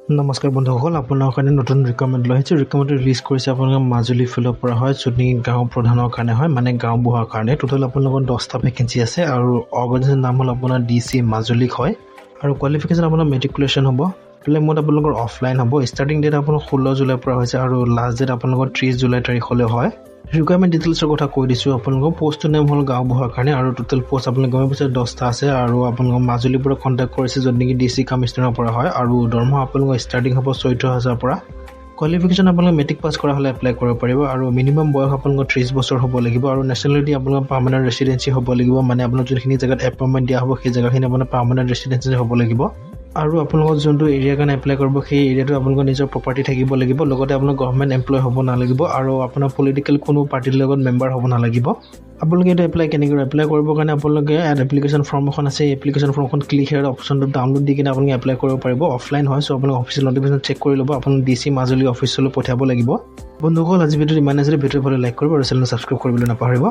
নমস্কাৰ বন্ধুসকল, আপোনাৰ কাৰণে নতুন ৰিকমেণ্ড লৈ আহিছোঁ। ৰিকমেণ্ড ৰিলিজ কৰিছে আপোনালোকৰ মাজুলী ফিলৰ পৰা হয়, যোনি গাঁও প্ৰধানৰ কাৰণে হয়, মানে গাঁওবুঢ়াৰ কাৰণে। টোটেল আপোনালোকৰ 10টা ভেকেঞ্চি আছে আৰু অৰ্গেনাইজেশ্যন নাম হ'ল আপোনাৰ DC মাজুলী হয়। আৰু কোৱালিফিকেশ্যন আপোনাৰ মেট্ৰিকুলেশ্যন হ'ব। প্লে মোড আপোনালোকৰ অফলাইন হ'ব। ষ্টাৰ্টিং ডেট আপোনাৰ 16 জুলাইৰ পৰা হৈছে আৰু লাষ্ট ডেট আপোনালোকৰ 30 জুলাই তাৰিখলৈ হয়। ৰিকুৱাৰমেণ্ট ডিটেইলছৰ কথা কৈ দিছোঁ আপোনালোকক। পষ্টটোৰ নাম হ'ল গাঁওবুঢ়াৰ কাৰণে আৰু টোটেল পষ্ট আপোনালোকে গম পাইছে 10টা আছে আৰু আপোনালোকৰ মাজুলীৰ পৰা কণ্টেক্ট কৰিছে, য'ত নেকি DC কমিশ্যনাৰৰ পৰা হয়। আৰু দৰমহা আপোনালোকৰ ষ্টাৰ্টিং হ'ব 14,000 পৰা। কোৱালিফিকেশ্যন আপোনালোকে মেট্ৰিক পাছ কৰা হ'লে এপ্লাই কৰিব পাৰিব আৰু মিনিমাম বয়স আপোনালোকৰ 30 বছৰ হ'ব লাগিব আৰু নেশ্যনেলিটি আপোনালোকৰ পাৰ্মানেণ্ট ৰেচিডেঞ্চি হ'ব লাগিব, মানে আপোনাৰ যোনখিনি জেগাত এপইণ্টমেণ্ট দিয়া হ'ব সেই জেগাখিনি আপোনাৰ পাৰ্মানেণ্ট ৰেচিডেঞ্চি হ'ব লাগিব। আৰু আপোনালোকৰ যোনটো এৰিয়াৰ কাৰণে এপ্লাই কৰিব সেই এৰিয়াটো আপোনালোকৰ নিজৰ প্ৰপাৰ্টি থাকিব লাগিব, লগতে আপোনাৰ গভৰ্ণমেণ্ট এমপ্লয় হ'ব নালাগিব আৰু আপোনাৰ পলিটিকেল কোনো পাৰ্টিৰ লগত মেম্বাৰ হ'ব নালাগিব। আপোনালোকে এইটো এপ্লাই কেনেকৈ এপ্লাই কৰিবৰ কাৰণে আপোনালোকে এপ্লিকেশ্যন ফৰ্ম এখন আছে, এপ্লিকেশ্যন ফৰ্মখন ক্লিক হেয়াৰ অপশ্যনটো ডাউনলোড দি কিনে আপোনালোকে এপ্লাই কৰিব পাৰিব। অফলাইন হয়, চ' আপোনালোকে অফিচিয়েল নটিফিকেশ্যন চেক কৰি ল'ব, আপোনালোকে DC মাজুলী অফিচলৈ পঠিয়াব লাগিব। বন্ধুসকল, আজি ভিডিঅ'টো ইমানে। যদি ভিডিঅ'টো ভালে লাইক কৰিব আৰু চেনেলটো ছাবস্ক্ৰাইব কৰিবলৈ নাপাহৰিব।